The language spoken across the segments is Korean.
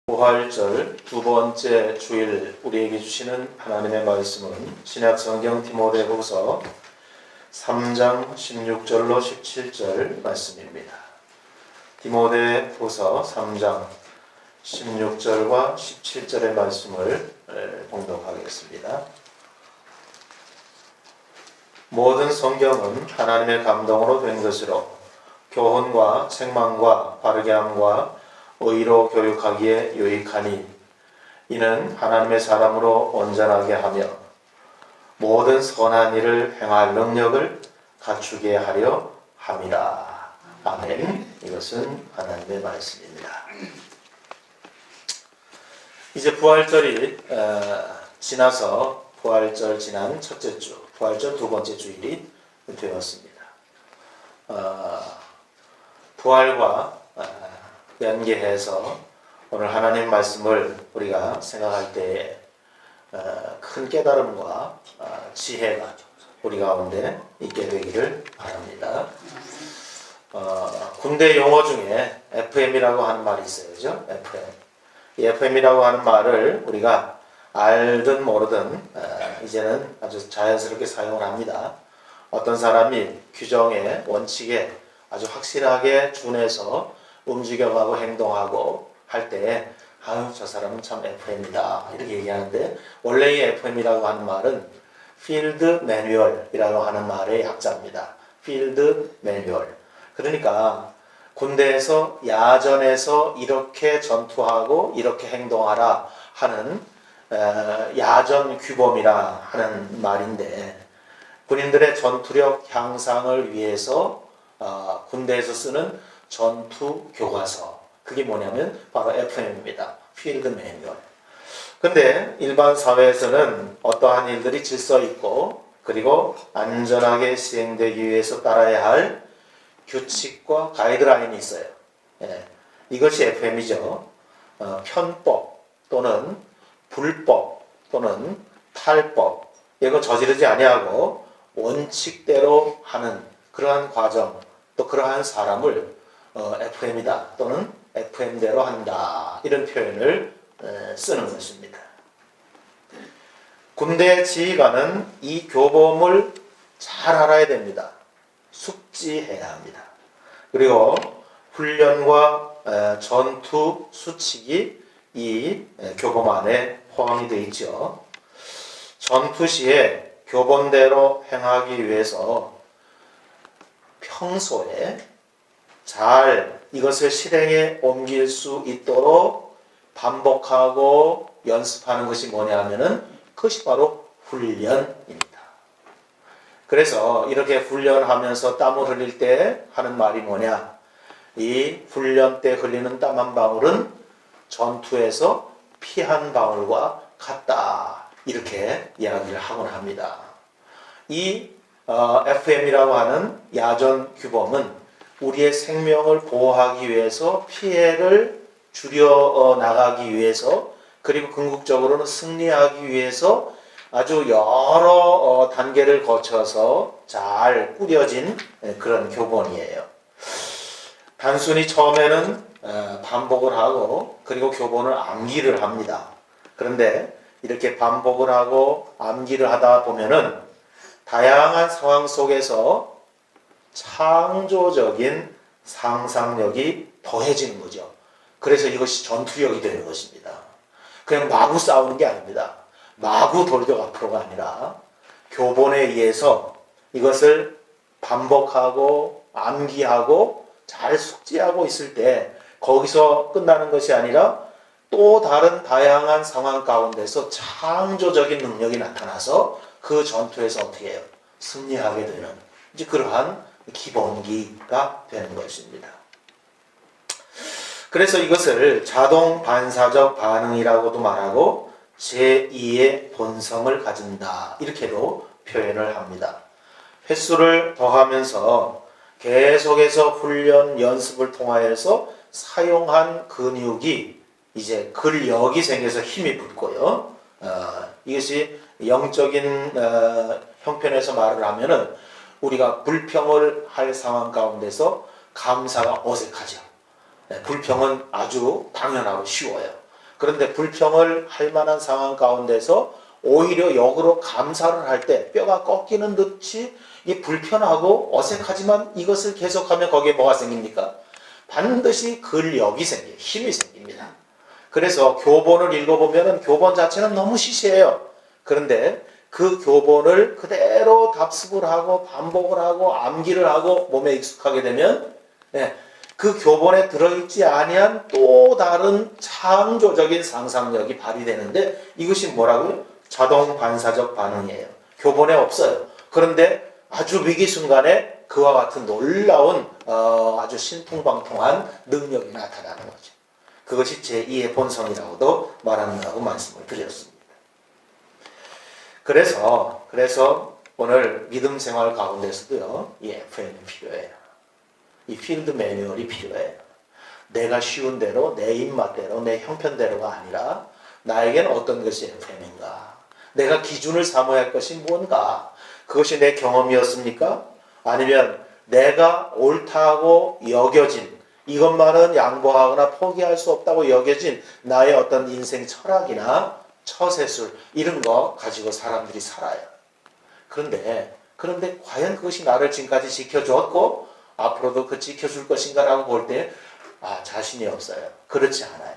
부활절 두 번째 주일 우리에게 주시는 하나님의 말씀은 신약성경 디모데후서 3장 16절로 17절 말씀입니다. 디모데후서 3장 16절과 17절의 말씀을 봉독하겠습니다. 모든 성경은 하나님의 감동으로 된 것으로 교훈과 책망과 바르게 함과 의로 교육하기에 유익하니 이는 하나님의 사람으로 온전하게 하며 모든 선한 일을 행할 능력을 갖추게 하려 함이라. 아멘. 이것은 하나님의 말씀입니다. 이제 부활절이 지나서 부활절 지난 첫째 주, 부활절 두 번째 주일이 되었습니다. 부활과 연계해서 오늘 하나님 말씀을 우리가 생각할 때에 큰 깨달음과 지혜가 우리 가운데 있게 되기를 바랍니다. 군대 용어 중에 FM이라고 하는 말이 있어요. 그죠? FM. 이 FM이라고 하는 말을 우리가 알든 모르든 이제는 아주 자연스럽게 사용을 합니다. 어떤 사람이 규정에 원칙에 아주 확실하게 준해서 움직여가고 행동하고 할 때 아유 저 사람은 참 FM이다 이렇게 얘기하는데, 원래 이 FM이라고 하는 말은 Field Manual이라고 하는 말의 약자입니다. Field Manual. 그러니까 군대에서 야전에서 이렇게 전투하고 이렇게 행동하라 하는 야전 규범이라 하는 말인데, 군인들의 전투력 향상을 위해서 군대에서 쓰는 전투 교과서, 그게 뭐냐면 바로 FM입니다. 필드 매뉴얼. 근데 일반 사회에서는 어떠한 일들이 질서 있고 그리고 안전하게 시행되기 위해서 따라야 할 규칙과 가이드라인이 있어요. 이것이 FM이죠. 편법 또는 불법 또는 탈법, 이거 저지르지 아니하고 원칙대로 하는 그러한 과정, 또 그러한 사람을 FM이다 또는 FM대로 한다, 이런 표현을 쓰는 것입니다. 군대 지휘관은 이 교범을 잘 알아야 됩니다. 숙지해야 합니다. 그리고 훈련과 전투 수칙이 이 교범 안에 포함이 되어 있죠. 전투 시에 교본대로 행하기 위해서 평소에 잘 이것을 실행에 옮길 수 있도록 반복하고 연습하는 것이 뭐냐 하면은 그것이 바로 훈련입니다. 그래서 이렇게 훈련하면서 땀을 흘릴 때 하는 말이 뭐냐, 이 훈련 때 흘리는 땀 한 방울은 전투에서 피 한 방울과 같다, 이렇게 이야기를 하곤 합니다. 이 FM이라고 하는 야전 규범은 우리의 생명을 보호하기 위해서, 피해를 줄여 나가기 위해서, 그리고 궁극적으로는 승리하기 위해서 아주 여러 단계를 거쳐서 잘 꾸려진 그런 교본이에요. 단순히 처음에는 반복을 하고 그리고 교본을 암기를 합니다. 그런데 이렇게 반복을 하고 암기를 하다 보면은 다양한 상황 속에서 창조적인 상상력이 더해지는 거죠. 그래서 이것이 전투력이 되는 것입니다. 그냥 마구 싸우는 게 아닙니다. 마구 돌격 앞으로가 아니라 교본에 의해서 이것을 반복하고 암기하고 잘 숙지하고 있을 때 거기서 끝나는 것이 아니라 또 다른 다양한 상황 가운데서 창조적인 능력이 나타나서 그 전투에서 어떻게 해요? 승리하게 되는 이제 그러한 기본기가 되는 것입니다. 그래서 이것을 자동 반사적 반응이라고도 말하고 제2의 본성을 가진다, 이렇게도 표현을 합니다. 횟수를 더하면서 계속해서 훈련 연습을 통하여서 사용한 근육이 이제 근력이 생겨서 힘이 붙고요. 이것이 영적인 형편에서 말을 하면은 우리가 불평을 할 상황 가운데서 감사가 어색하죠. 불평은 아주 당연하고 쉬워요. 그런데 불평을 할 만한 상황 가운데서 오히려 역으로 감사를 할 때 뼈가 꺾이는 듯이 이 불편하고 어색하지만 이것을 계속하면 거기에 뭐가 생깁니까? 반드시 근력이 생겨요. 힘이 생깁니다. 그래서 교본을 읽어보면 교본 자체는 너무 시시해요. 그런데 그 교본을 그대로 답습을 하고 반복을 하고 암기를 하고 몸에 익숙하게 되면 그 교본에 들어있지 아니한 또 다른 창조적인 상상력이 발휘되는데 이것이 뭐라고요? 자동 반사적 반응이에요. 교본에 없어요. 그런데 아주 위기 순간에 그와 같은 놀라운 아주 신통방통한 능력이 나타나는 거죠. 그것이 제2의 본성이라고도 말한다고 말씀을 드렸습니다. 그래서 오늘 믿음 생활 가운데서도요, 이 FM이 필요해요. 이 필드 매뉴얼이 필요해요. 내가 쉬운 대로, 내 입맛대로, 내 형편대로가 아니라 나에겐 어떤 것이 FM인가? 내가 기준을 삼아야 할 것이 뭔가? 그것이 내 경험이었습니까? 아니면 내가 옳다고 여겨진, 이것만은 양보하거나 포기할 수 없다고 여겨진 나의 어떤 인생 철학이나 처세술 이런 거 가지고 사람들이 살아요. 그런데 과연 그것이 나를 지금까지 지켜줬고 앞으로도 그 지켜줄 것인가라고 볼 때 자신이 없어요. 그렇지 않아요.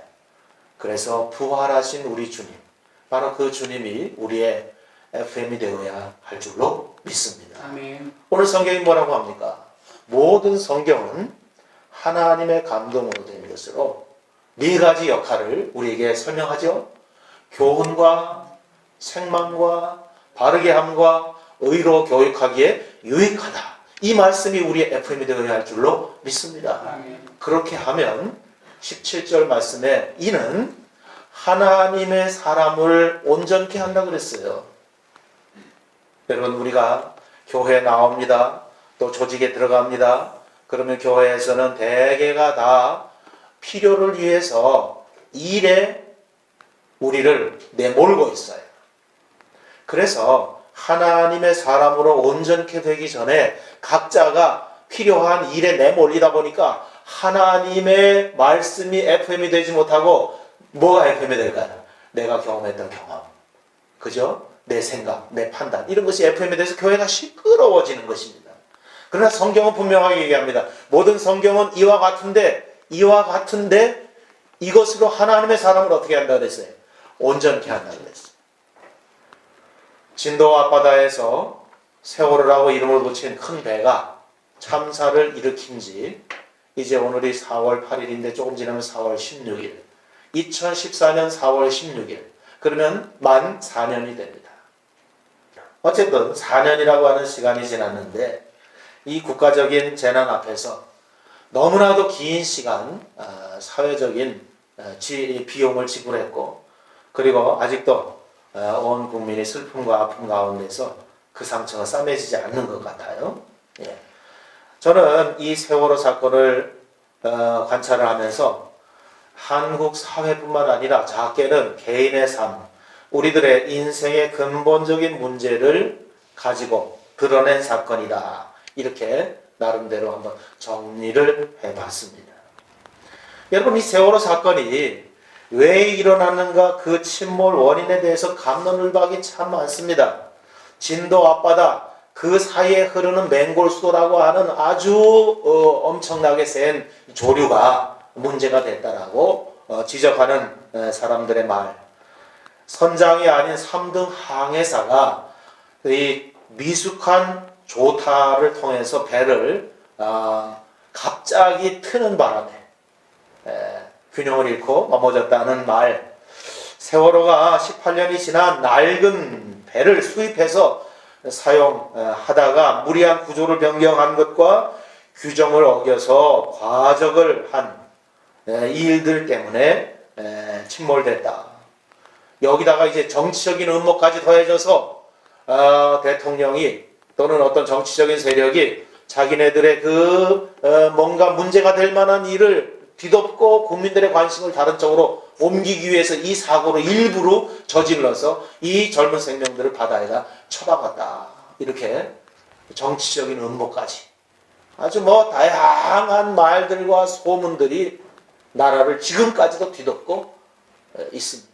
그래서 부활하신 우리 주님, 바로 그 주님이 우리의 FM이 되어야 할 줄로 믿습니다. 아멘. 오늘 성경이 뭐라고 합니까? 모든 성경은 하나님의 감동으로 된 것으로 네 가지 역할을 우리에게 설명하죠. 교훈과 책망과 바르게 함과 의로 교육하기에 유익하다. 이 말씀이 우리의 FM이 되어야 할 줄로 믿습니다. 아멘. 그렇게 하면 17절 말씀에 이는 하나님의 사람을 온전케 한다 그랬어요. 여러분, 우리가 교회에 나옵니다. 또 조직에 들어갑니다. 그러면 교회에서는 대개가 다 필요를 위해서 일에 우리를 내몰고 있어요. 그래서 하나님의 사람으로 온전케 되기 전에 각자가 필요한 일에 내몰리다 보니까 하나님의 말씀이 FM이 되지 못하고 뭐가 FM이 될까요? 내가 경험했던 경험, 그죠? 내 생각, 내 판단, 이런 것이 FM에 대해서 교회가 시끄러워지는 것입니다. 그러나 성경은 분명하게 얘기합니다. 모든 성경은 이와 같은데 이것으로 하나님의 사람을 어떻게 한다 그랬어요? 온전케 한다 그랬어요. 진도 앞바다에서 세월호라고 이름을 붙인 큰 배가 참사를 일으킨 지 이제 오늘이 4월 8일인데 조금 지나면 4월 16일, 2014년 4월 16일, 그러면 만 4년이 됩니다. 어쨌든 4년이라고 하는 시간이 지났는데 이 국가적인 재난 앞에서 너무나도 긴 시간 사회적인 비용을 지불했고, 그리고 아직도 온 국민이 슬픔과 아픔 가운데서 그 상처가 싸매지지 않는 것 같아요. 저는 이 세월호 사건을 관찰을 하면서 한국 사회뿐만 아니라 작게는 개인의 삶, 우리들의 인생의 근본적인 문제를 가지고 드러낸 사건이다. 이렇게 나름대로 한번 정리를 해봤습니다. 여러분, 이 세월호 사건이 왜 일어났는가, 그 침몰 원인에 대해서 갑론을박이 참 많습니다. 진도 앞바다 그 사이에 흐르는 맹골수도라고 하는 아주 엄청나게 센 조류가 문제가 됐다라고 지적하는 사람들의 말. 선장이 아닌 3등 항해사가 이 미숙한 조타를 통해서 배를 갑자기 트는 바람에 균형을 잃고 넘어졌다는 말. 세월호가 18년이 지난 낡은 배를 수입해서 사용하다가 무리한 구조를 변경한 것과 규정을 어겨서 과적을 한 이 일들 때문에 침몰됐다. 여기다가 이제 정치적인 음모까지 더해져서 대통령이 또는 어떤 정치적인 세력이 자기네들의 뭔가 문제가 될 만한 일을 뒤덮고 국민들의 관심을 다른 쪽으로 옮기기 위해서 이 사고를 일부러 저질러서 이 젊은 생명들을 바다에다 처박았다. 이렇게 정치적인 음모까지 아주 다양한 말들과 소문들이 나라를 지금까지도 뒤덮고 있습니다.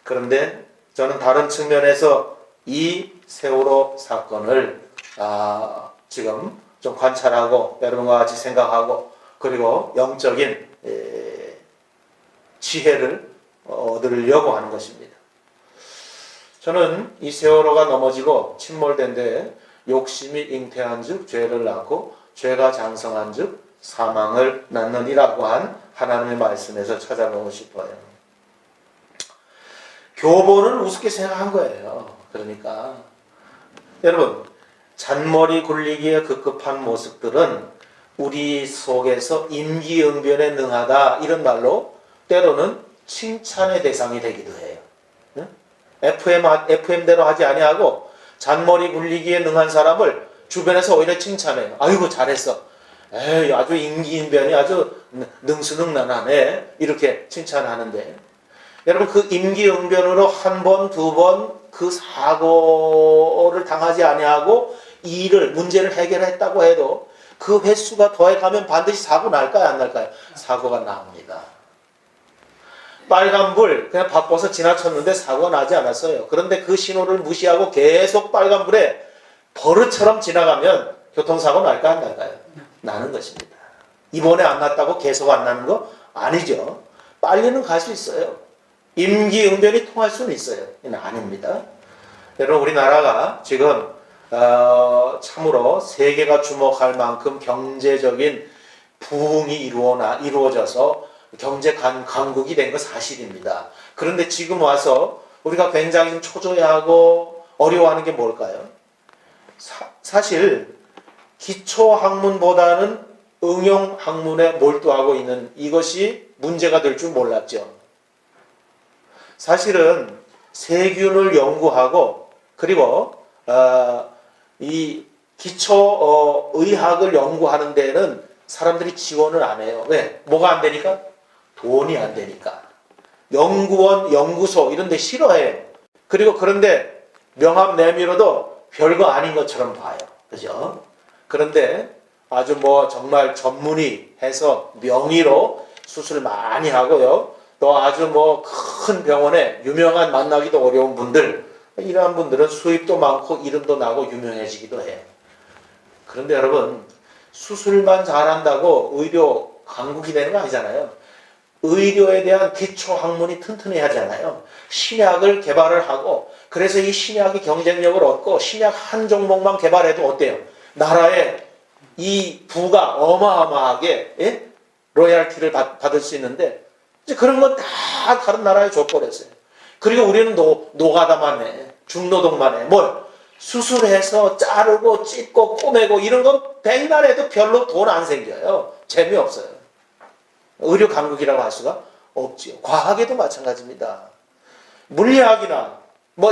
그런데 저는 다른 측면에서 이 세월호 사건을 지금 좀 관찰하고 여러분과 같이 생각하고 그리고 영적인 지혜를 얻으려고 하는 것입니다. 저는 이 세월호가 넘어지고 침몰된 데에 욕심이 잉태한 즉 죄를 낳고 죄가 장성한 즉 사망을 낳느니라고 한 하나님의 말씀에서 찾아보고 싶어요. 교본을 우습게 생각한 거예요. 그러니까 여러분 잔머리 굴리기에 급급한 모습들은 우리 속에서 임기응변에 능하다 이런 말로 때로는 칭찬의 대상이 되기도 해요. FM대로 하지 아니하고 잔머리 굴리기에 능한 사람을 주변에서 오히려 칭찬해요. 아이고 잘했어. 에이 아주 임기응변이 아주 능수능란하네. 이렇게 칭찬하는데 여러분 그 임기응변으로 한 번, 두 번 그 사고를 당하지 아니하고 문제를 해결했다고 해도 그 횟수가 더해가면 반드시 사고 날까요? 안 날까요? 사고가 납니다. 빨간불 그냥 바빠서 지나쳤는데 사고가 나지 않았어요. 그런데 그 신호를 무시하고 계속 빨간불에 버릇처럼 지나가면 교통사고 날까요? 안 날까요? 나는 것입니다. 이번에 안 났다고 계속 안 나는 거 아니죠. 빨리는 갈 수 있어요. 임기응변이 통할 수는 있어요. 이는 아닙니다. 여러분 우리나라가 지금 참으로 세계가 주목할 만큼 경제적인 부흥이 이루어져서 경제 강국이 된 거 사실입니다. 그런데 지금 와서 우리가 굉장히 좀 초조해하고 어려워하는 게 뭘까요? 사실 기초학문보다는 응용학문에 몰두하고 있는 이것이 문제가 될 줄 몰랐죠. 사실은 세균을 연구하고 그리고 이 기초의학을 연구하는 데는 사람들이 지원을 안 해요. 왜? 뭐가 안 되니까? 돈이 안 되니까. 연구원, 연구소 이런 데 싫어해요. 그리고 그런데 명함 내밀어도 별거 아닌 것처럼 봐요. 그죠? 그런데 아주 정말 전문의 해서 명의로 수술 많이 하고요. 또 아주 큰 병원에 유명한 만나기도 어려운 분들, 이러한 분들은 수입도 많고 이름도 나고 유명해지기도 해요. 그런데 여러분, 수술만 잘한다고 의료 강국이 되는 거 아니잖아요. 의료에 대한 기초 학문이 튼튼해야 하잖아요. 신약을 개발을 하고, 그래서 이 신약이 경쟁력을 얻고, 신약 한 종목만 개발해도 어때요? 나라에 이 부가 어마어마하게, 로얄티를 받을 수 있는데, 이제 그런 건 다 다른 나라에 줘버렸어요. 그리고 우리는 노가다만 해. 중노동만 해. 수술해서 자르고 찢고 꼬매고 이런 건 백날 해도 별로 돈 안 생겨요. 재미없어요. 의료 강국이라고 할 수가 없지요. 과학에도 마찬가지입니다. 물리학이나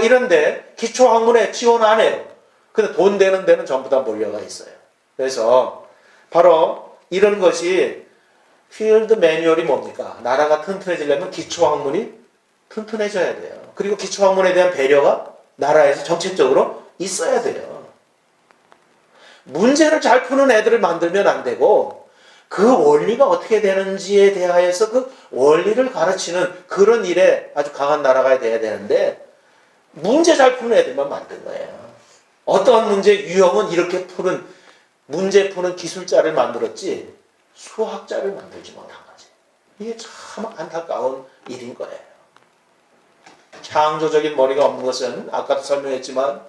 이런데 기초학문에 지원 안 해요. 근데 돈 되는 데는 전부 다 몰려가 있어요. 그래서 바로 이런 것이 필드 매뉴얼이 뭡니까? 나라가 튼튼해지려면 기초학문이 튼튼해져야 돼요. 그리고 기초학문에 대한 배려가 나라에서 정책적으로 있어야 돼요. 문제를 잘 푸는 애들을 만들면 안 되고 그 원리가 어떻게 되는지에 대하여서 그 원리를 가르치는 그런 일에 아주 강한 나라가 돼야 되는데 문제 잘 푸는 애들만 만든 거예요. 어떤 문제 유형은 이렇게 문제 푸는 기술자를 만들었지 수학자를 만들지 못한 거지. 이게 참 안타까운 일인 거예요. 창조적인 머리가 없는 것은 아까도 설명했지만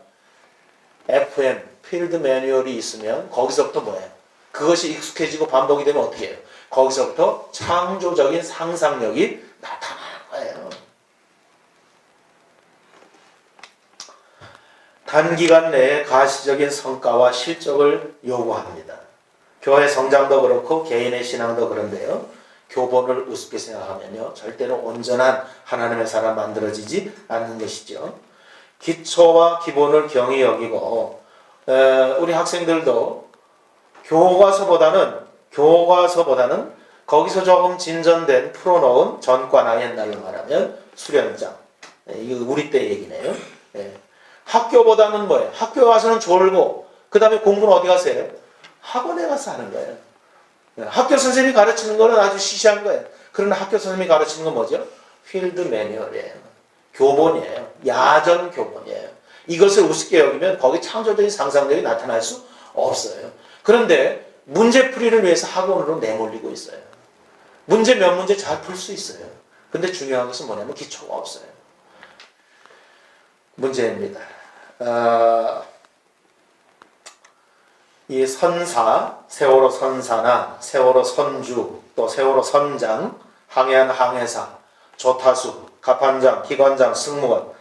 FM, 필드 매뉴얼이 있으면 거기서부터 뭐예요? 그것이 익숙해지고 반복이 되면 어떻게 해요? 거기서부터 창조적인 상상력이 나타나는 거예요. 단기간 내에 가시적인 성과와 실적을 요구합니다. 교회 성장도 그렇고 개인의 신앙도 그런데요. 교본을 우습게 생각하면요. 절대로 온전한 하나님의 사람 만들어지지 않는 것이죠. 기초와 기본을 경히 여기고 우리 학생들도 교과서보다는 거기서 조금 진전된 풀어놓은 전과나 옛날로 말하면 수련장. 이거 우리 때 얘기네요. 학교보다는 뭐예요? 학교 가서는 졸고 그 다음에 공부는 어디 가서 해요? 학원에 가서 하는 거예요. 학교 선생님이 가르치는 거는 아주 시시한 거예요. 그러나 학교 선생님이 가르치는 건 뭐죠? 필드 매뉴얼이에요. 교본이에요. 야전 교본이에요. 이것을 우습게 여기면 거기 창조적인 상상력이 나타날 수 없어요. 그런데 문제풀이를 위해서 학원으로 내몰리고 있어요. 문제 몇 문제 잘 풀 수 있어요. 근데 중요한 것은 뭐냐면 기초가 없어요. 문제입니다. 이 선사, 세월호 선사나 세월호 선주, 또 세월호 선장, 항해한 항해사, 조타수, 갑판장, 기관장, 승무원,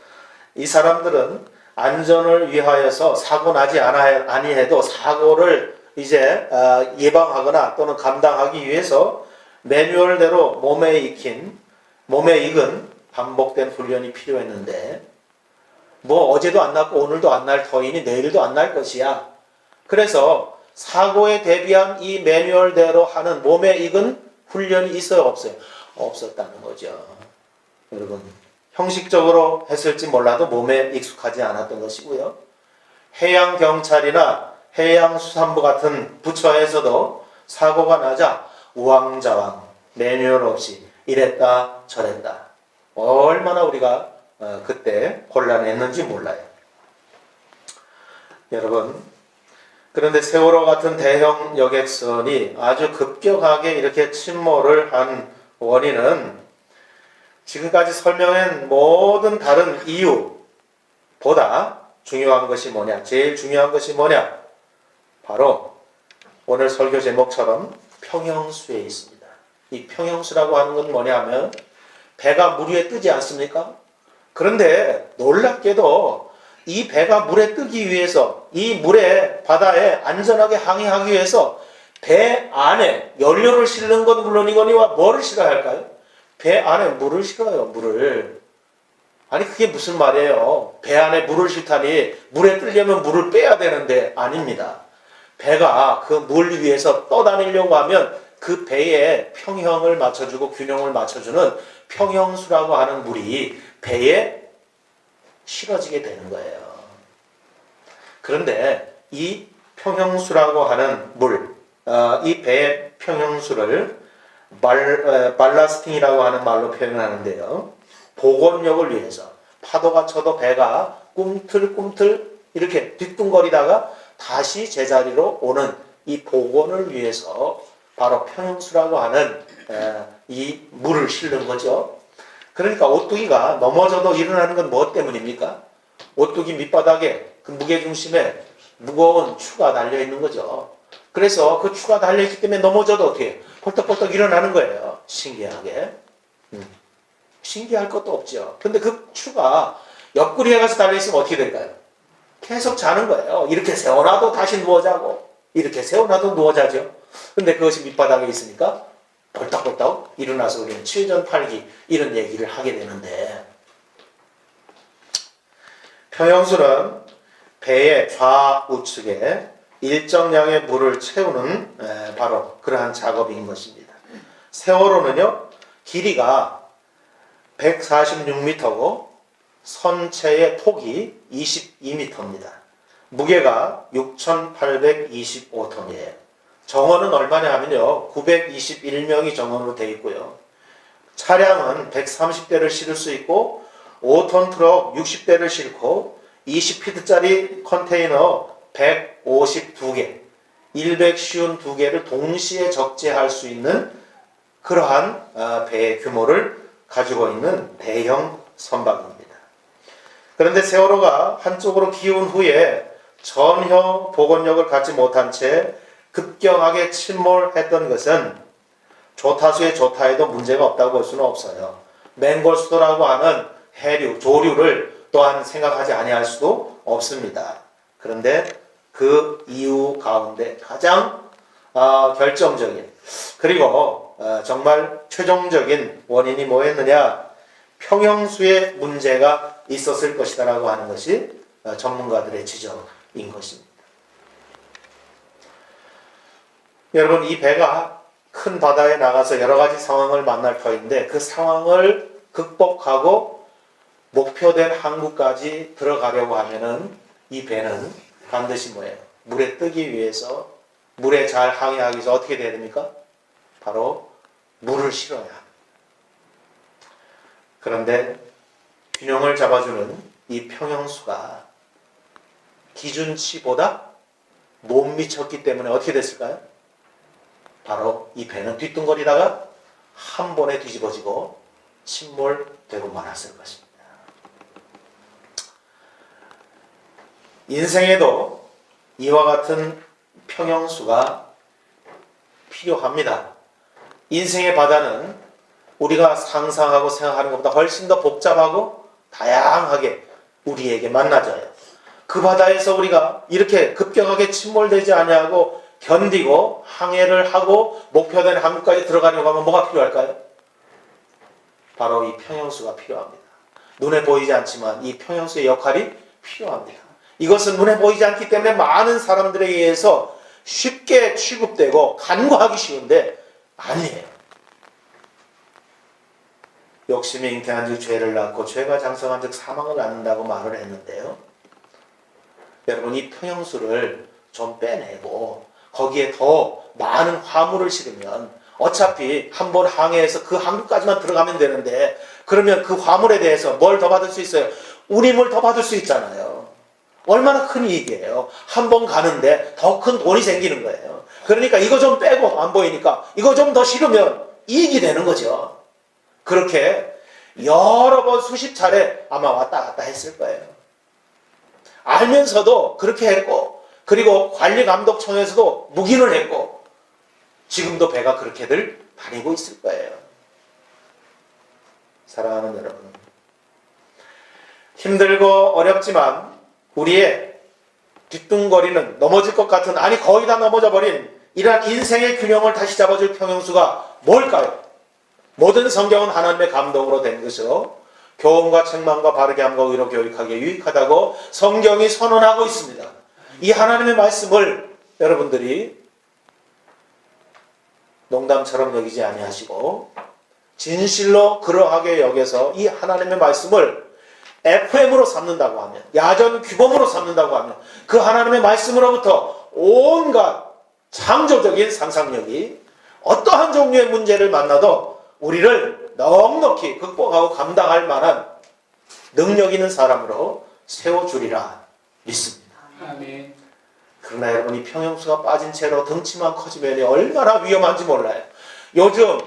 이 사람들은 안전을 위하여서 사고 나지 아니해도 사고를 이제 예방하거나 또는 감당하기 위해서 매뉴얼대로 몸에 익은 반복된 훈련이 필요했는데, 뭐 어제도 안 났고 오늘도 안 날 터이니 내일도 안 날 것이야. 그래서 사고에 대비한 이 매뉴얼대로 하는 몸에 익은 훈련이 있어요, 없어요? 없었다는 거죠. 여러분, 형식적으로 했을지 몰라도 몸에 익숙하지 않았던 것이고요. 해양경찰이나 해양수산부 같은 부처에서도 사고가 나자 우왕좌왕 매뉴얼 없이 이랬다 저랬다. 얼마나 우리가 그때 곤란했는지 몰라요. 여러분, 그런데 세월호 같은 대형 여객선이 아주 급격하게 이렇게 침몰을 한 원인은 지금까지 설명한 모든 다른 이유보다 중요한 것이 뭐냐? 제일 중요한 것이 뭐냐? 바로 오늘 설교 제목처럼 평형수에 있습니다. 이 평형수라고 하는 건 뭐냐면 배가 물 위에 뜨지 않습니까? 그런데 놀랍게도 이 배가 물에 뜨기 위해서, 이 물에 바다에 안전하게 항해하기 위해서 배 안에 연료를 실는 건 물론이거니와 뭐를 실어야 할까요? 배 안에 물을 실어요, 물을. 아니 그게 무슨 말이에요? 배 안에 물을 실다니 물에 뜨려면 물을 빼야 되는데 아닙니다. 배가 그 물 위에서 떠다니려고 하면 그 배에 평형을 맞춰주고 균형을 맞춰주는 평형수라고 하는 물이 배에 실어지게 되는 거예요. 그런데 이 평형수라고 하는 물, 이 배의 평형수를 발라스팅이라고 하는 말로 표현하는데요. 복원력을 위해서 파도가 쳐도 배가 꿈틀꿈틀 이렇게 뒤뚱거리다가 다시 제자리로 오는 이 복원을 위해서 바로 평형수라고 하는 이 물을 실는 거죠. 그러니까 오뚜기가 넘어져도 일어나는 건 뭐 때문입니까? 오뚜기 밑바닥에 그 무게중심에 무거운 추가 달려있는 거죠. 그래서 그 추가 달려있기 때문에 넘어져도 어떻게 해요? 벌떡벌떡 일어나는 거예요. 신기하게. 신기할 것도 없죠. 근데 그 추가 옆구리에 가서 달려있으면 어떻게 될까요? 계속 자는 거예요. 이렇게 세워놔도 다시 누워자고, 이렇게 세워놔도 누워자죠. 근데 그것이 밑바닥에 있으니까 벌떡벌떡 일어나서 우리는 칠전팔기 이런 얘기를 하게 되는데, 평형수는 배의 좌우측에 일정량의 물을 채우는 바로 그러한 작업인 것입니다. 세월호는요, 길이가 146m고 선체의 폭이 22m입니다. 무게가 6,825톤이에요. 정원은 얼마냐 하면요, 921명이 정원으로 되어 있고요. 차량은 130대를 실을 수 있고 5톤 트럭 60대를 싣고 20피트짜리 컨테이너 152개, 152개를 동시에 적재할 수 있는 그러한 배의 규모를 가지고 있는 대형 선박입니다. 그런데 세월호가 한쪽으로 기운 후에 전혀 복원력을 갖지 못한 채 급경하게 침몰했던 것은 조타수의 조타에도 문제가 없다고 볼 수는 없어요. 맹골수도라고 하는 해류, 조류를 또한 생각하지 아니할 수도 없습니다. 그런데 그 이유 가운데 가장 결정적인, 그리고 정말 최종적인 원인이 뭐였느냐? 평형수의 문제가 있었을 것이다라고 하는 것이 전문가들의 지적인 것입니다. 여러분, 이 배가 큰 바다에 나가서 여러 가지 상황을 만날 터인데 그 상황을 극복하고 목표된 항구까지 들어가려고 하면은 이 배는 반드시 뭐예요? 물에 뜨기 위해서, 물에 잘 항해하기 위해서 어떻게 돼야 됩니까? 바로 물을 실어야 합니다. 그런데 균형을 잡아주는 이 평형수가 기준치보다 못 미쳤기 때문에 어떻게 됐을까요? 바로 이 배는 뒤뚱거리다가 한 번에 뒤집어지고 침몰되고 말았을 것입니다. 인생에도 이와 같은 평형수가 필요합니다. 인생의 바다는 우리가 상상하고 생각하는 것보다 훨씬 더 복잡하고 다양하게 우리에게 만나져요. 그 바다에서 우리가 이렇게 급격하게 침몰되지 아니하고 견디고 항해를 하고 목표된 항구까지 들어가려고 하면 뭐가 필요할까요? 바로 이 평형수가 필요합니다. 눈에 보이지 않지만 이 평형수의 역할이 필요합니다. 이것은 눈에 보이지 않기 때문에 많은 사람들에 의해서 쉽게 취급되고 간과하기 쉬운데 아니에요. 욕심이 잉태한 즉 죄를 낳고 죄가 장성한 즉 사망을 낳는다고 말을 했는데요. 여러분 이 평형수를 좀 빼내고 거기에 더 많은 화물을 실으면 어차피 한번 항해해서 그 항구까지만 들어가면 되는데 그러면 그 화물에 대해서 뭘 더 받을 수 있어요? 운임을 더 받을 수 있잖아요. 얼마나 큰 이익이에요. 한 번 가는데 더 큰 돈이 생기는 거예요. 그러니까 이거 좀 빼고 안 보이니까 이거 좀 더 실으면 이익이 되는 거죠. 그렇게 여러 번 수십 차례 아마 왔다 갔다 했을 거예요. 알면서도 그렇게 했고 그리고 관리감독청에서도 묵인을 했고 지금도 배가 그렇게들 다니고 있을 거예요. 사랑하는 여러분, 힘들고 어렵지만 우리의 뒤뚱거리는 넘어질 것 같은 아니 거의 다 넘어져 버린 이러한 인생의 균형을 다시 잡아줄 평형수가 뭘까요? 모든 성경은 하나님의 감동으로 된 것으로 교훈과 책망과 바르게 함과 의로 교육하기에 유익하다고 성경이 선언하고 있습니다. 이 하나님의 말씀을 여러분들이 농담처럼 여기지 아니하시고 진실로 그러하게 여겨서 이 하나님의 말씀을 FM으로 삼는다고 하면 야전 규범으로 삼는다고 하면 그 하나님의 말씀으로부터 온갖 창조적인 상상력이 어떠한 종류의 문제를 만나도 우리를 넉넉히 극복하고 감당할 만한 능력 있는 사람으로 세워주리라 믿습니다. 아멘. 그러나 여러분 이 평형수가 빠진 채로 덩치만 커지면 얼마나 위험한지 몰라요. 요즘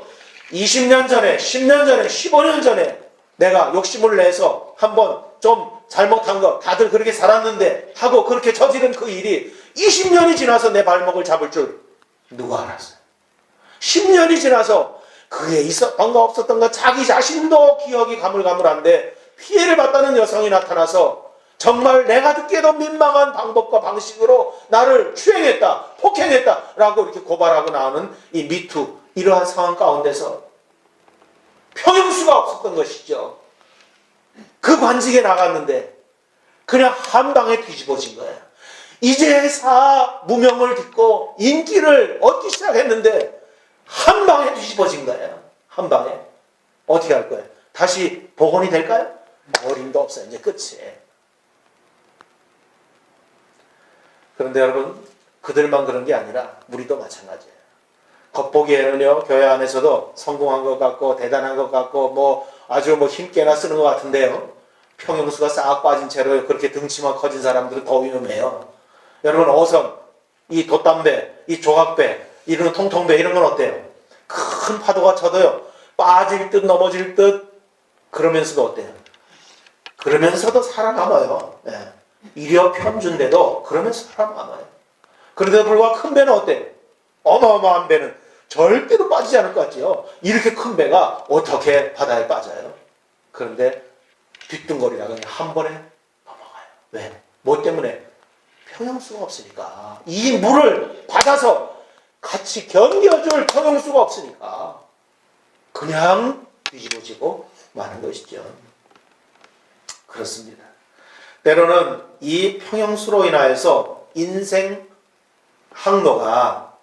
20년 전에 10년 전에 15년 전에 내가 욕심을 내서 한번 좀 잘못한 거 다들 그렇게 살았는데 하고 그렇게 저지른 그 일이 20년이 지나서 내 발목을 잡을 줄 누가 알았어요. 10년이 지나서 그게 있었던가 없었던가 자기 자신도 기억이 가물가물한데 피해를 봤다는 여성이 나타나서 정말 내가 듣기에도 민망한 방법과 방식으로 나를 추행했다, 폭행했다 라고 이렇게 고발하고 나오는 이 미투 이러한 상황 가운데서 평형수가 없었던 것이죠. 그 관직에 나갔는데 그냥 한 방에 뒤집어진 거예요. 이제사 무명을 듣고 인기를 얻기 시작했는데 한 방에 뒤집어진 거예요. 한 방에. 어떻게 할 거예요? 다시 복원이 될까요? 어림도 없어요. 이제 끝이에요. 그런데 여러분 그들만 그런 게 아니라 우리도 마찬가지예요. 겉보기에는요 교회 안에서도 성공한 것 같고 대단한 것 같고 뭐 아주 뭐 힘께나 쓰는 것 같은데요. 평형수가 싹 빠진 채로 그렇게 등치만 커진 사람들은 더 위험해요. 여러분 어선, 이 돛담배, 이 조각배, 이런 통통배 이런 건 어때요? 큰 파도가 쳐도요 빠질 듯 넘어질 듯 그러면서도 어때요? 그러면서도 살아남아요. 네. 이력 편준데도 그러면서 살아남아요. 그런데도 불구하고 큰 배는 어때요? 어마어마한 배는 절대로 빠지지 않을 것 같죠. 이렇게 큰 배가 어떻게 바다에 빠져요? 그런데 뒤뚱거리다가 그냥 한 번에 넘어가요. 왜? 뭐 때문에? 평형수가 없으니까. 이 물을 받아서 같이 견뎌줄 평형수가 없으니까 그냥 뒤집어지고 마는 것이죠. 그렇습니다. 때로는 이 평형수로 인하여서 인생 항로가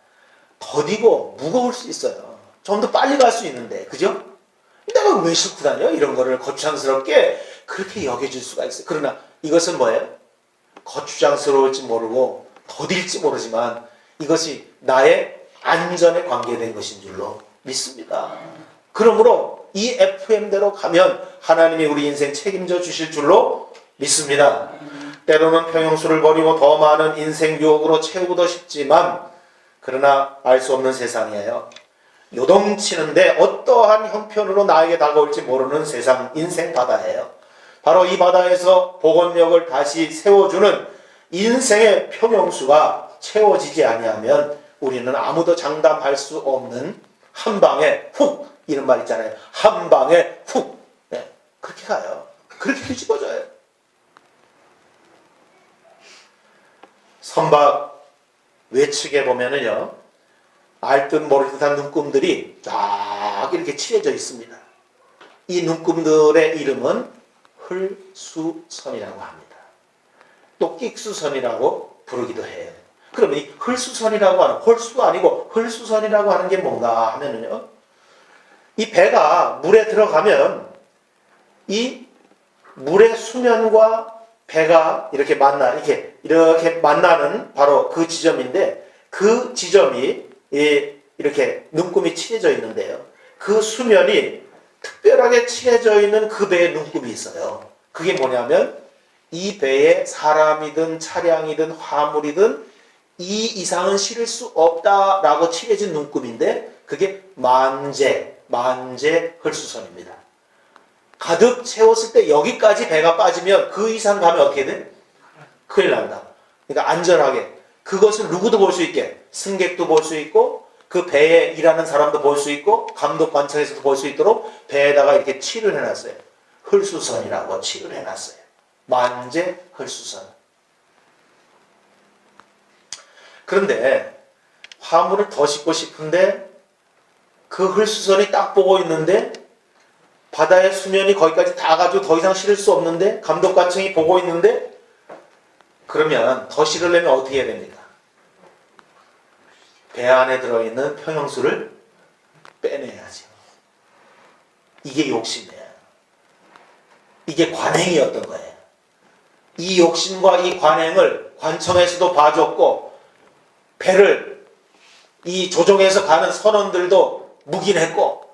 더디고 무거울 수 있어요. 좀 더 빨리 갈 수 있는데, 그죠? 내가 왜 싣고 다녀? 이런 거를 거추장스럽게 그렇게 여겨질 수가 있어요. 그러나 이것은 뭐예요? 거추장스러울지 모르고 더딜지 모르지만 이것이 나의 안전에 관계된 것인 줄로 믿습니다. 그러므로 이 FM대로 가면 하나님이 우리 인생 책임져 주실 줄로 믿습니다. 때로는 평형수를 버리고 더 많은 인생 유혹으로 채우고도 싶지만 그러나 알 수 없는 세상이에요. 요동치는데 어떠한 형편으로 나에게 다가올지 모르는 세상, 인생 바다예요. 바로 이 바다에서 복원력을 다시 세워주는 인생의 평형수가 채워지지 아니하면 우리는 아무도 장담할 수 없는 한 방에 훅, 이런 말 있잖아요. 한 방에 훅, 네, 그렇게 가요. 그렇게 뒤집어져요. 선박 외측에 보면은요, 알듯 모를 듯한 눈금들이 쫙 이렇게 칠해져 있습니다. 이 눈금들의 이름은 흘수선이라고 합니다. 또 끽수선이라고 부르기도 해요. 그러면 이 흘수선이라고 하는, 홀수가 아니고 흘수선이라고 하는 게 뭔가 하면은요, 이 배가 물에 들어가면 이 물의 수면과 배가 이렇게 이렇게 만나는 바로 그 지점인데, 그 지점이 이렇게 눈금이 칠해져 있는데요. 그 수면이 특별하게 칠해져 있는 그 배에 눈금이 있어요. 그게 뭐냐면 이 배에 사람이든 차량이든 화물이든 이 이상은 실을 수 없다라고 칠해진 눈금인데 그게 만재 흘수선입니다. 가득 채웠을 때 여기까지 배가 빠지면 그 이상 가면 어떻게 돼? 큰일 난다. 그러니까 안전하게 그것을 누구도 볼 수 있게, 승객도 볼 수 있고 그 배에 일하는 사람도 볼 수 있고 감독 관청에서도 볼 수 있도록 배에다가 이렇게 칠을 해놨어요. 흘수선이라고 칠을 해놨어요. 만재 흘수선. 그런데 화물을 더 싣고 싶은데 그 흘수선이 딱 보고 있는데 바다의 수면이 거기까지 다 가지고 더 이상 실을 수 없는데 감독 관청이 보고 있는데 그러면 더 실으려면 어떻게 해야 됩니까? 배 안에 들어있는 평형수를 빼내야죠. 이게 욕심이에요. 이게 관행이었던 거예요. 이 욕심과 이 관행을 관청에서도 봐줬고 배를 이 조종해서 가는 선원들도 묵인했고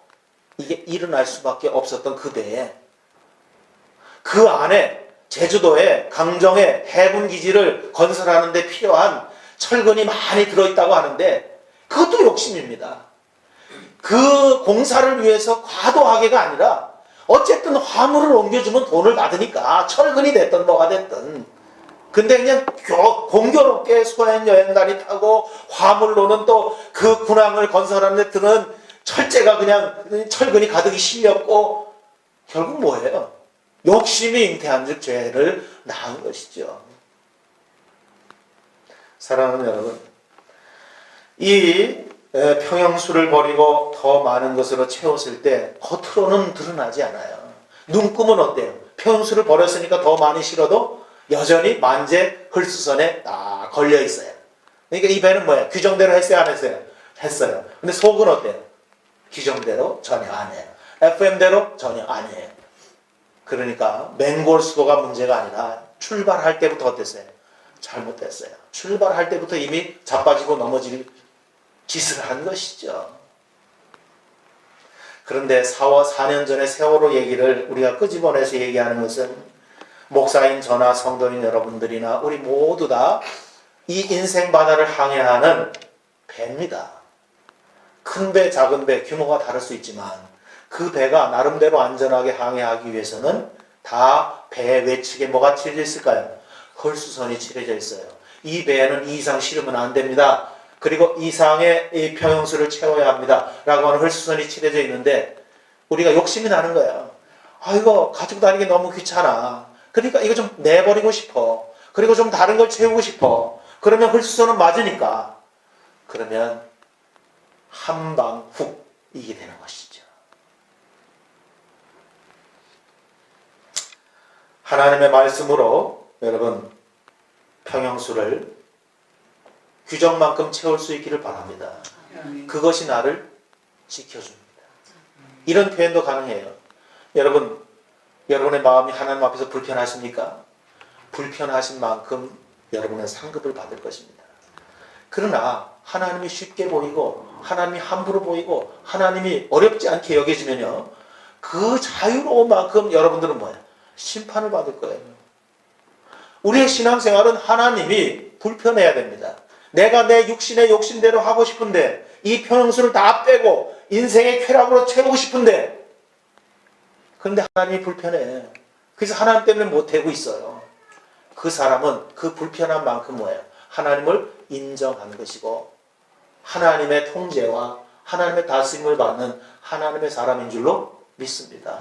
이게 일어날 수밖에 없었던 그 배에 그 안에 제주도에 강정에 해군기지를 건설하는 데 필요한 철근이 많이 들어있다고 하는데 그것도 욕심입니다. 그 공사를 위해서 과도하게가 아니라 어쨌든 화물을 옮겨주면 돈을 받으니까 철근이 됐든 뭐가 됐든 근데 그냥 공교롭게 소행 여행단이 타고 화물로는 또 그 군항을 건설하는 데 드는 철제가 그냥 철근이 가득히 실렸고 결국 뭐예요? 욕심이 잉태한 즉 죄를 낳은 것이죠. 사랑하는 여러분, 이 평형수를 버리고 더 많은 것으로 채웠을 때 겉으로는 드러나지 않아요. 눈금은 어때요? 평형수를 버렸으니까 더 많이 실어도 여전히 만재 흘수선에 딱 걸려 있어요. 그러니까 이 배는 뭐예요? 규정대로 했어요, 안 했어요? 했어요. 근데 속은 어때요? 규정대로 전혀 안 해요. FM대로 전혀 안 해요. 그러니까 맹골 수도가 문제가 아니라 출발할 때부터 어땠어요? 잘못됐어요. 출발할 때부터 이미 자빠지고 넘어질 짓을 한 것이죠. 그런데 4년 전에 세월호 얘기를 우리가 끄집어내서 얘기하는 것은 목사인 저나 성도인 여러분들이나 우리 모두 다 이 인생 바다를 항해하는 배입니다. 큰 배, 작은 배, 규모가 다를 수 있지만 그 배가 나름대로 안전하게 항해하기 위해서는 다 배 외측에 뭐가 칠해져 있을까요? 헐수선이 칠해져 있어요. 이 배에는 이 이상 실으면 안 됩니다. 그리고 이상의 이 평형수를 채워야 합니다. 라고 하는 헐수선이 칠해져 있는데 우리가 욕심이 나는 거예요. 아, 이거 가지고 다니기 너무 귀찮아. 그러니까 이거 좀 내버리고 싶어. 그리고 좀 다른 걸 채우고 싶어. 그러면 헐수선은 맞으니까. 그러면 한방 훅 이게 되는 것이죠. 하나님의 말씀으로 여러분 평형수를 규정만큼 채울 수 있기를 바랍니다. 그것이 나를 지켜줍니다. 이런 표현도 가능해요. 여러분, 여러분의 마음이 하나님 앞에서 불편하십니까? 불편하신 만큼 여러분은 상급을 받을 것입니다. 그러나 하나님이 쉽게 보이고 하나님이 함부로 보이고 하나님이 어렵지 않게 여겨지면요, 그 자유로운 만큼 여러분들은 뭐예요? 심판을 받을 거예요. 우리의 신앙생활은 하나님이 불편해야 됩니다. 내가 내 육신의 욕심대로 하고 싶은데 이 평생을 다 빼고 인생의 쾌락으로 채우고 싶은데 그런데 하나님이 불편해. 그래서 하나님 때문에 못하고 있어요. 그 사람은 그 불편한 만큼 뭐예요? 하나님을 인정하는 것이고 하나님의 통제와 하나님의 다스림을 받는 하나님의 사람인 줄로 믿습니다.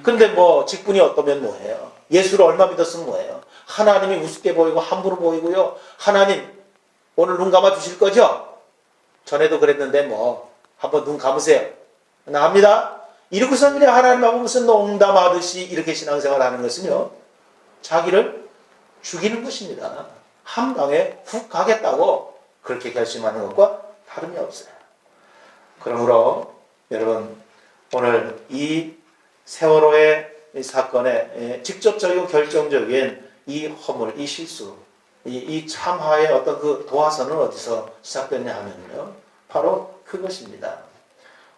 근데 뭐 직분이 어떠면 뭐해요? 예수를 얼마 믿었으면 뭐해요? 하나님이 우습게 보이고 함부로 보이고요. 하나님 오늘 눈 감아 주실 거죠? 전에도 그랬는데 뭐 한번 눈 감으세요. 나 합니다. 이러고서 그냥 하나님하고 무슨 농담하듯이 이렇게 신앙생활 하는 것은요. 자기를 죽이는 것입니다. 한 방에 훅 가겠다고 그렇게 결심하는 것과 다름이 없어요. 그러므로 여러분 오늘 이 세월호의 사건에 직접적이고 결정적인 이 허물, 이 실수, 이 참화의 어떤 그 도화선은 어디서 시작됐냐 하면요. 바로 그것입니다.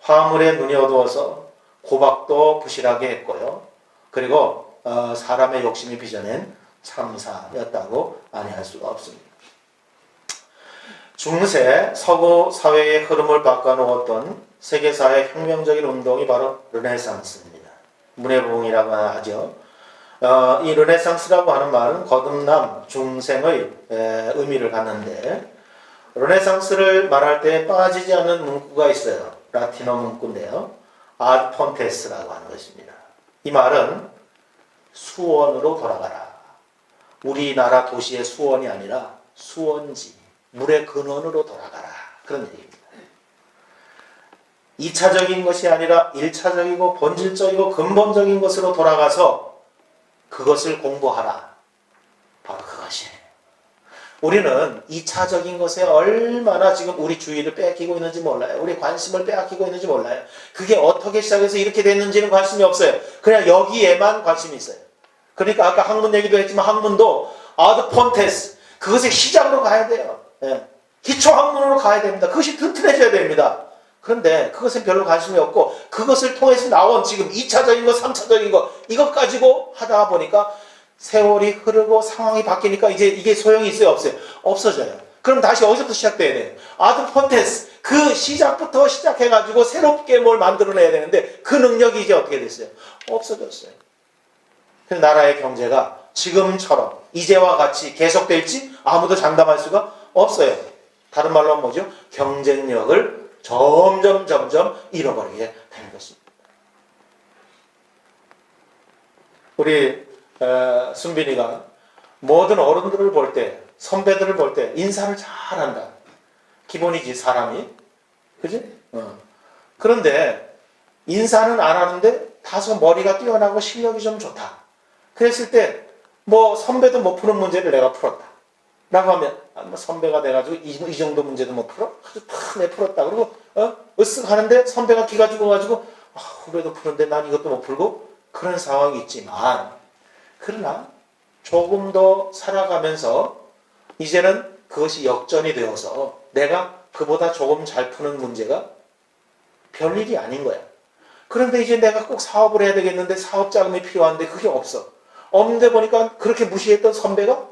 화물에 눈이 어두워서 고박도 부실하게 했고요. 그리고 사람의 욕심이 빚어낸 참사였다고 아니할 수가 없습니다. 중세 서구 사회의 흐름을 바꿔놓았던 세계사의 혁명적인 운동이 바로 르네상스입니다. 문해부흥이라고 하죠. 이 르네상스라고 하는 말은 거듭남, 중생의 의미를 갖는데 르네상스를 말할 때 빠지지 않는 문구가 있어요. 라틴어 문구인데요. 아드 폰테스라고 하는 것입니다. 이 말은 수원으로 돌아가라. 우리나라 도시의 수원이 아니라 수원지, 물의 근원으로 돌아가라. 그런 얘기입니다. 2차적인 것이 아니라 1차적이고 본질적이고 근본적인 것으로 돌아가서 그것을 공부하라. 바로 그것이에요. 우리는 2차적인 것에 얼마나 지금 우리 주의를 빼앗기고 있는지 몰라요. 우리 관심을 빼앗기고 있는지 몰라요. 그게 어떻게 시작해서 이렇게 됐는지는 관심이 없어요. 그냥 여기에만 관심이 있어요. 그러니까 아까 학문 얘기도 했지만 학문도 아드 폰테스, 그것의 시작으로 가야 돼요. 기초 학문으로 가야 됩니다. 그것이 튼튼해져야 됩니다. 그런데 그것은 별로 관심이 없고 그것을 통해서 나온 지금 2차적인 것, 3차적인 것 이것 가지고 하다 보니까 세월이 흐르고 상황이 바뀌니까 이제 이게 소용이 있어요? 없어요? 없어져요. 그럼 다시 어디서부터 시작돼야 돼요? 아드 폰테스, 그 시작부터 시작해가지고 새롭게 뭘 만들어내야 되는데 그 능력이 이제 어떻게 됐어요? 없어졌어요. 그래서 나라의 경제가 지금처럼 이제와 같이 계속될지 아무도 장담할 수가 없어요. 다른 말로 하면 뭐죠? 경쟁력을 점점 잃어버리게 되는 것입니다. 우리 순빈이가 모든 어른들을 볼 때, 선배들을 볼 때 인사를 잘한다. 기본이지 사람이. 그지? 그런데 인사는 안 하는데 다소 머리가 뛰어나고 실력이 좀 좋다. 그랬을 때 뭐 선배도 못 푸는 문제를 내가 풀었다. 라고 하면 선배가 돼가지고 이 정도 문제도 못 풀어? 아주 다 풀었다. 그리고 으쓱 하는데 선배가 기가 죽어가지고 후배도 푸는데 난 이것도 못 풀고 그런 상황이 있지만 그러나 조금 더 살아가면서 이제는 그것이 역전이 되어서 내가 그보다 조금 잘 푸는 문제가 별일이 아닌 거야. 그런데 이제 내가 꼭 사업을 해야 되겠는데 사업 자금이 필요한데 그게 없어. 없는데 보니까 그렇게 무시했던 선배가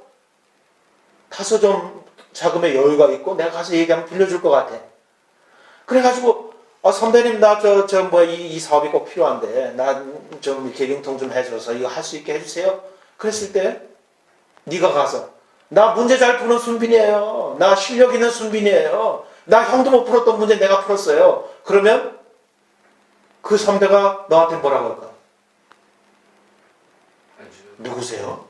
다소 좀 자금의 여유가 있고 내가 가서 얘기하면 빌려줄 것 같아. 그래가지고 선배님 나 이 사업이 꼭 필요한데 나 좀 이렇게 융통 좀 해줘서 이거 할 수 있게 해주세요. 그랬을 때 네가 가서 나 문제 잘 푸는 순빈이에요. 나 실력 있는 순빈이에요. 나 형도 못 풀었던 문제 내가 풀었어요. 그러면 그 선배가 너한테 뭐라고 할까? 누구세요?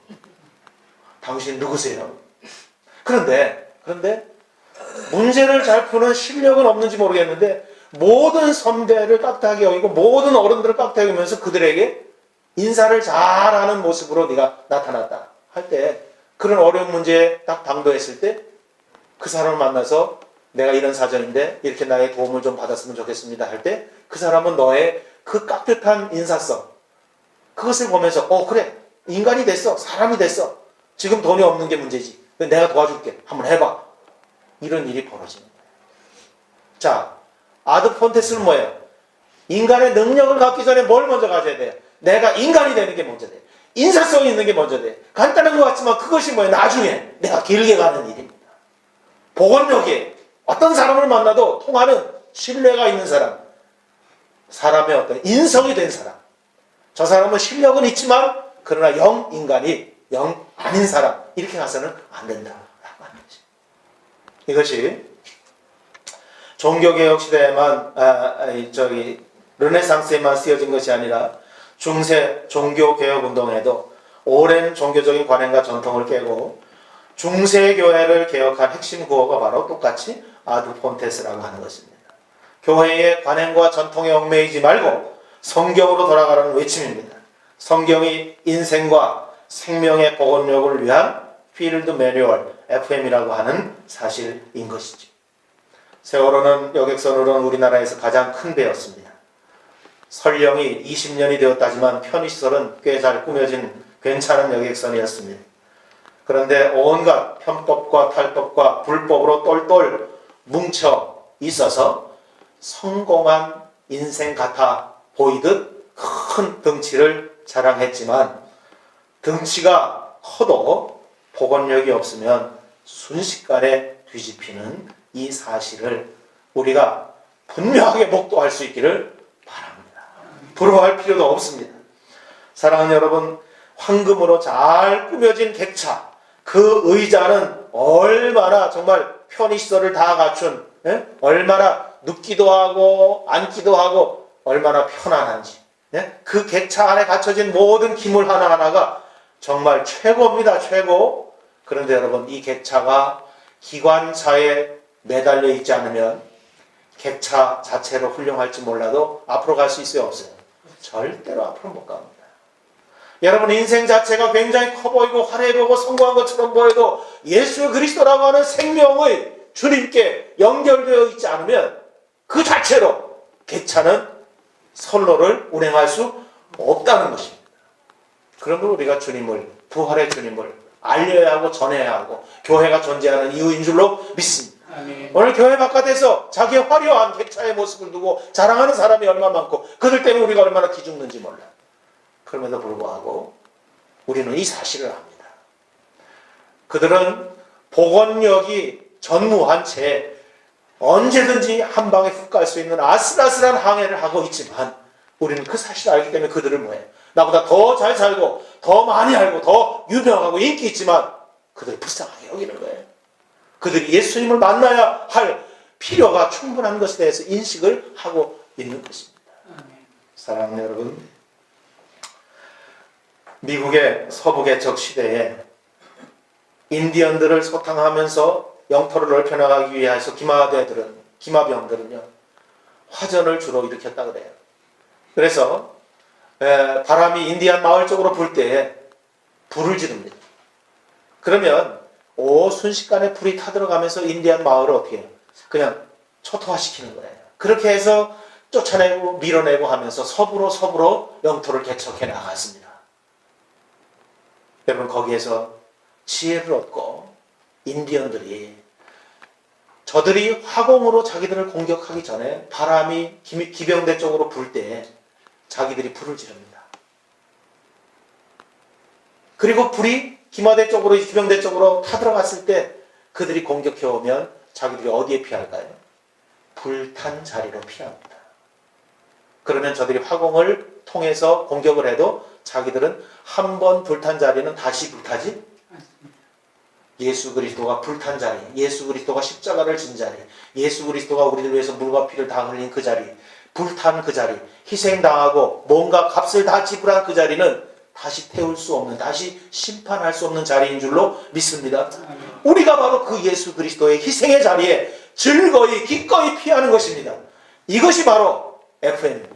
당신 누구세요? 그런데 문제를 잘 푸는 실력은 없는지 모르겠는데 모든 선배를 깍듯하게 여기고 모든 어른들을 깍듯하게 여기면서 그들에게 인사를 잘하는 모습으로 네가 나타났다 할 때 그런 어려운 문제에 딱 당도했을 때 그 사람을 만나서 내가 이런 사정인데 이렇게 나의 도움을 좀 받았으면 좋겠습니다 할 때 그 사람은 너의 그 깍듯한 인사성 그것을 보면서 그래 인간이 됐어 사람이 됐어 지금 돈이 없는 게 문제지 내가 도와줄게 한번 해봐 이런 일이 벌어지는 거예요. 자 아드 폰테스는 뭐예요? 인간의 능력을 갖기 전에 뭘 먼저 가져야 돼요? 내가 인간이 되는 게 먼저 돼요. 인사성이 있는 게 먼저 돼요. 간단한 것 같지만 그것이 뭐예요? 나중에 내가 길게 가는 일입니다. 복원력이 어떤 사람을 만나도 통하는 신뢰가 있는 사람, 사람의 어떤 인성이 된 사람. 저 사람은 실력은 있지만 그러나 영 인간이 영 아닌 사람, 이렇게 가서는 안 된다라고 하는 거죠. 이것이 종교개혁 시대에만 르네상스에만 쓰여진 것이 아니라 중세 종교개혁 운동에도 오랜 종교적인 관행과 전통을 깨고 중세 교회를 개혁한 핵심 구호가 바로 똑같이 아드 폰테스라고 하는 것입니다. 교회의 관행과 전통에 얽매이지 말고 성경으로 돌아가라는 외침입니다. 성경이 인생과 생명의 복원력을 위한 필드 매뉴얼 FM이라고 하는 사실인 것이죠. 세월호는 여객선으로는 우리나라에서 가장 큰 배였습니다. 설령이 20년이 되었다지만 편의시설은 꽤 잘 꾸며진 괜찮은 여객선이었습니다. 그런데 온갖 편법과 탈법과 불법으로 똘똘 뭉쳐 있어서 성공한 인생 같아 보이듯 큰 덩치를 자랑했지만 덩치가 커도 복원력이 없으면 순식간에 뒤집히는 이 사실을 우리가 분명하게 목도할 수 있기를 바랍니다. 부러워할 필요도 없습니다. 사랑하는 여러분, 황금으로 잘 꾸며진 객차, 그 의자는 얼마나 정말 편의시설을 다 갖춘, 얼마나 눕기도 하고 앉기도 하고 얼마나 편안한지, 그 객차 안에 갖춰진 모든 기물 하나하나가 정말 최고입니다. 최고. 그런데 여러분, 이 객차가 기관차에 매달려 있지 않으면 객차 자체로 훌륭할지 몰라도 앞으로 갈 수 있어요? 없어요? 절대로 앞으로 못 갑니다. 여러분, 인생 자체가 굉장히 커 보이고 화려해 보이고 성공한 것처럼 보여도 예수 그리스도라고 하는 생명의 주님께 연결되어 있지 않으면 그 자체로 객차는 선로를 운행할 수 없다는 것입니다. 그런 걸 우리가 주님을, 부활의 주님을 알려야 하고 전해야 하고 교회가 존재하는 이유인 줄로 믿습니다. 아멘. 오늘 교회 바깥에서 자기의 화려한 객차의 모습을 두고 자랑하는 사람이 얼마나 많고 그들 때문에 우리가 얼마나 기죽는지 몰라. 그럼에도 불구하고 우리는 이 사실을 압니다. 그들은 복원력이 전무한 채 언제든지 한 방에 훅 갈 수 있는 아슬아슬한 항해를 하고 있지만 우리는 그 사실을 알기 때문에 그들을 뭐해요? 나보다 더 잘 살고 더 많이 알고 더 유명하고 인기 있지만 그들을 불쌍하게 여기는 거예요. 그들이 예수님을 만나야 할 필요가 충분한 것에 대해서 인식을 하고 있는 것입니다. 사랑하는 여러분, 미국의 서부개척 시대에 인디언들을 소탕하면서 영토를 넓혀나가기 위해서 기마병들은요 화전을 주로 일으켰다 그래요. 그래서 바람이 인디안 마을 쪽으로 불 때에 불을 지릅니다. 그러면 순식간에 불이 타들어가면서 인디안 마을을 어떻게 해요? 그냥 초토화시키는 거예요. 그렇게 해서 쫓아내고 밀어내고 하면서 서부로 영토를 개척해 나갔습니다. 여러분, 거기에서 지혜를 얻고 인디언들이 저들이 화공으로 자기들을 공격하기 전에 바람이 기병대 쪽으로 불 때 자기들이 불을 지릅니다. 그리고 불이 기마대 쪽으로, 기병대 쪽으로 타들어갔을 때 그들이 공격해오면 자기들이 어디에 피할까요? 불탄 자리로 피합니다. 그러면 저들이 화공을 통해서 공격을 해도 자기들은 한 번 불탄 자리는 다시 불타지? 예수 그리스도가 불탄 자리, 예수 그리스도가 십자가를 진 자리, 예수 그리스도가 우리를 위해서 물과 피를 다 흘린 그 자리, 불탄 그 자리, 희생당하고 뭔가 값을 다 지불한 그 자리는 다시 태울 수 없는, 다시 심판할 수 없는 자리인 줄로 믿습니다. 우리가 바로 그 예수 그리스도의 희생의 자리에 즐거이 기꺼이 피하는 것입니다. 이것이 바로 FM입니다.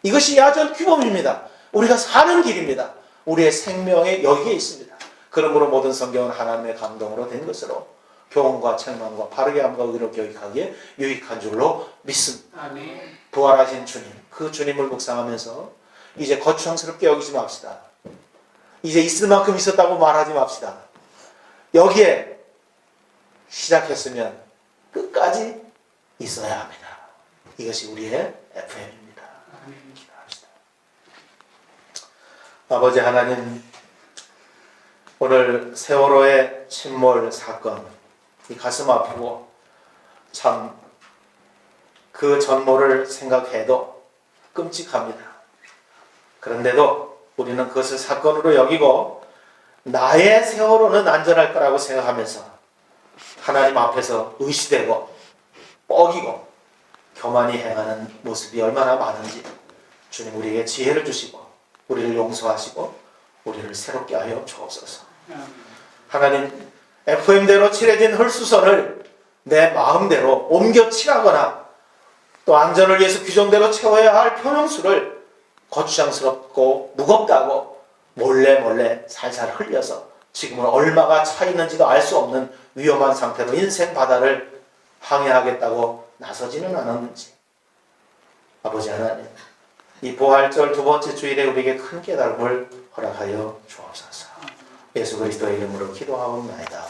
이것이 야전 규범입니다. 우리가 사는 길입니다. 우리의 생명이 여기에 있습니다. 그러므로 모든 성경은 하나님의 감동으로 된 것으로 교훈과 책망과 바르게 함과 의로 교육하기에 유익한 줄로 믿습니다. 아멘. 부활하신 주님, 그 주님을 묵상하면서 이제 거추장스럽게 여기지 맙시다. 이제 있을 만큼 있었다고 말하지 맙시다. 여기에 시작했으면 끝까지 있어야 합니다. 이것이 우리의 FM입니다. 아버지 하나님, 오늘 세월호의 침몰 사건, 이 가슴 아프고 참 그 전모를 생각해도 끔찍합니다. 그런데도 우리는 그것을 사건으로 여기고 나의 세월호는 안전할 거라고 생각하면서 하나님 앞에서 의시되고 뻐기고 교만히 행하는 모습이 얼마나 많은지 주님 우리에게 지혜를 주시고 우리를 용서하시고 우리를 새롭게 하여 주옵소서. 하나님, FM대로 칠해진 헐수선을 내 마음대로 옮겨 칠하거나 또 안전을 위해서 규정대로 채워야 할 표명수를 거추장스럽고 무겁다고 몰래 살살 흘려서 지금은 얼마가 차 있는지도 알 수 없는 위험한 상태로 인생 바다를 항해하겠다고 나서지는 않았는지 아버지 하나님, 이 부활절 두 번째 주일에 우리에게 큰 깨달음을 허락하여 주옵소서. 예수 그리스도의 이름으로 기도하옵나이다.